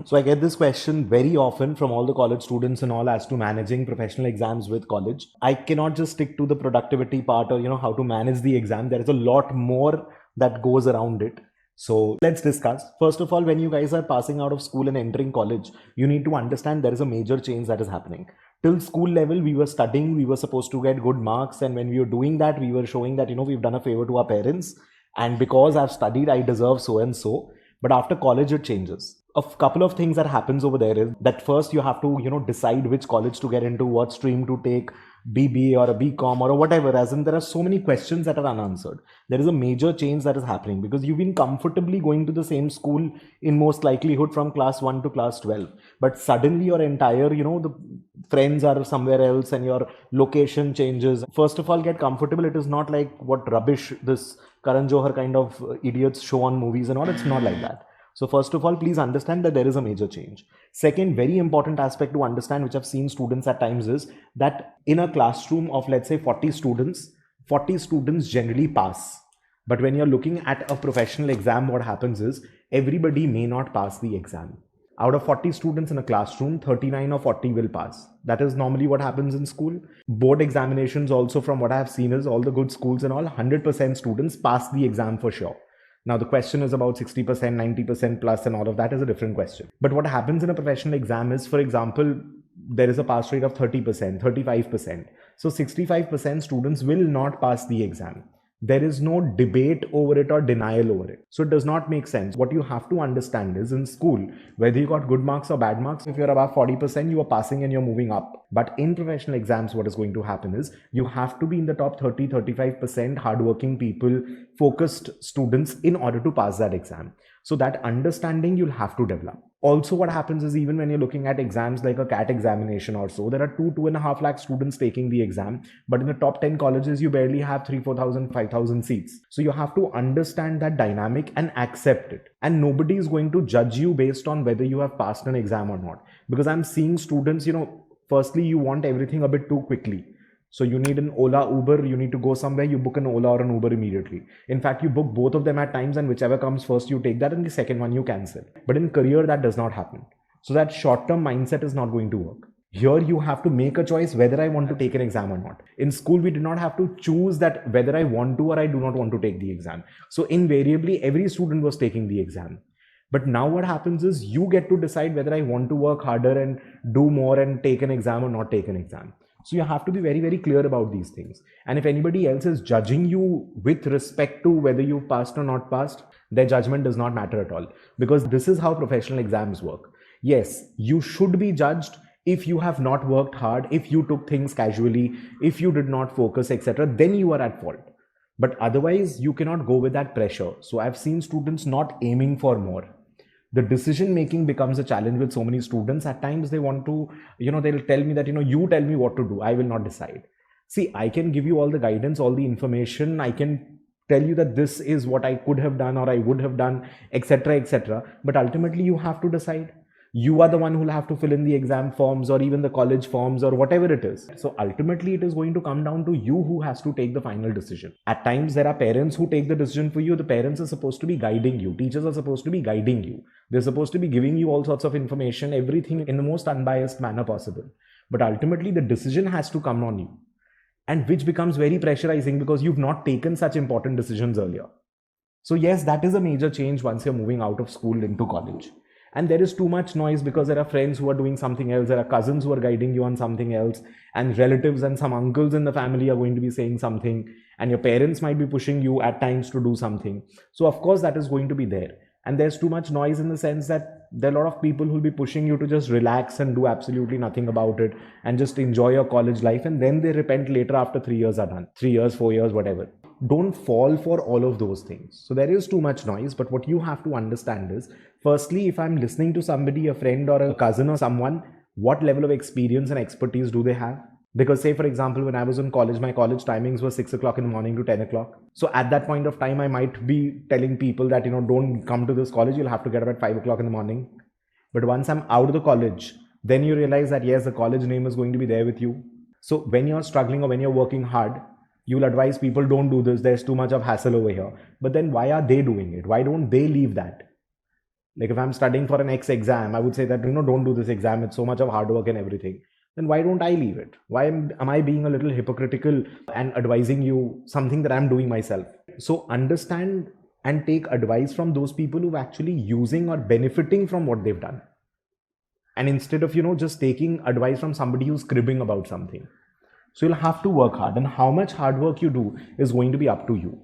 So I get this question very often from all the college students and all as to managing professional exams with college. I cannot just stick to the productivity part or, how to manage the exam. There is a lot more that goes around it. So let's discuss. First of all, when you guys are passing out of school and entering college, you need to understand there is a major change that is happening. Till school level, we were studying, we were supposed to get good marks. And when we were doing that, we were showing that, we've done a favor to our parents. And because I've studied, I deserve so and so. But after college, it changes. A couple of things that happens over there is that first you have to, decide which college to get into, what stream to take, BBA or a BCom or whatever. As in, there are so many questions that are unanswered. There is a major change that is happening because you've been comfortably going to the same school in most likelihood from class 1 to class 12. But suddenly your entire, the friends are somewhere else and your location changes. First of all, get comfortable. It is not like what rubbish this Karan Johar kind of idiots show on movies and all. It's not like that. So first of all, please understand that there is a major change. Second, very important aspect to understand, which I've seen students at times, is that in a classroom of, let's say, 40 students generally pass. But when you're looking at a professional exam, what happens is everybody may not pass the exam. Out of 40 students in a classroom, 39 or 40 will pass. That is normally what happens in school. Board examinations also, from what I have seen, is all the good schools and all, 100% students pass the exam for sure. Now, the question is about 60%, 90% plus and all of that is a different question. But what happens in a professional exam is, for example, there is a pass rate of 30%, 35%. So 65% students will not pass the exam. There is no debate over it or denial over it. So it does not make sense. What you have to understand is in school, whether you got good marks or bad marks, if you're above 40%, you are passing and you're moving up. But in professional exams, what is going to happen is you have to be in the top 30, 35% hardworking people, focused students in order to pass that exam. So that understanding you'll have to develop. Also, what happens is even when you're looking at exams like a CAT examination or so, there are 2.5 lakh students taking the exam. But in the top 10 colleges, you barely have 3,000, 4,000, 5,000 seats. So you have to understand that dynamic and accept it. And nobody is going to judge you based on whether you have passed an exam or not. Because I'm seeing students, firstly, you want everything a bit too quickly. So you need an Ola, Uber, you need to go somewhere, you book an Ola or an Uber immediately. In fact, you book both of them at times and whichever comes first, you take that and the second one you cancel. But in career, that does not happen. So that short-term mindset is not going to work. Here you have to make a choice whether I want to take an exam or not. In school, we did not have to choose that whether I want to or I do not want to take the exam. So invariably, every student was taking the exam. But now what happens is you get to decide whether I want to work harder and do more and take an exam or not take an exam. So you have to be very, very clear about these things. And if anybody else is judging you with respect to whether you've passed or not passed, their judgment does not matter at all. Because this is how professional exams work. Yes, you should be judged if you have not worked hard, if you took things casually, if you did not focus, etc. Then you are at fault. But otherwise, you cannot go with that pressure. So I've seen students not aiming for more. The decision making becomes a challenge with so many students. At times they want to, they'll tell me that, you tell me what to do. I will not decide. See, I can give you all the guidance, all the information. I can tell you that this is what I could have done or I would have done, etc., etc. But ultimately you have to decide. You are the one who will have to fill in the exam forms or even the college forms or whatever it is. So ultimately it is going to come down to you who has to take the final decision. At times there are parents who take the decision for you. The parents are supposed to be guiding you. Teachers are supposed to be guiding you. They're supposed to be giving you all sorts of information, everything in the most unbiased manner possible. But ultimately the decision has to come on you. And which becomes very pressurizing because you've not taken such important decisions earlier. So yes, that is a major change once you're moving out of school into college. And there is too much noise because there are friends who are doing something else, there are cousins who are guiding you on something else, and relatives and some uncles in the family are going to be saying something, and your parents might be pushing you at times to do something. So of course that is going to be there. And there's too much noise in the sense that there are a lot of people who will be pushing you to just relax and do absolutely nothing about it and just enjoy your college life, and then they repent later after 3 years are done. 3 years, 4 years, whatever. Don't fall for all of those things. So there is too much noise, but what you have to understand is, firstly, if I'm listening to somebody, a friend or a cousin or someone, what level of experience and expertise do they have? Because say, for example, when I was in college, my college timings were 6 o'clock in the morning to 10 o'clock. So at that point of time, I might be telling people that, don't come to this college. You'll have to get up at 5 o'clock in the morning. But once I'm out of the college, then you realize that yes, the college name is going to be there with you. So when you're struggling or when you're working hard, you'll advise people, don't do this. There's too much of hassle over here. But then why are they doing it? Why don't they leave that? Like if I'm studying for an X exam, I would say that, don't do this exam. It's so much of hard work and everything. Then why don't I leave it? Why am I being a little hypocritical and advising you something that I'm doing myself? So understand and take advice from those people who are actually using or benefiting from what they've done. And instead of, just taking advice from somebody who's cribbing about something. So you'll have to work hard, and how much hard work you do is going to be up to you.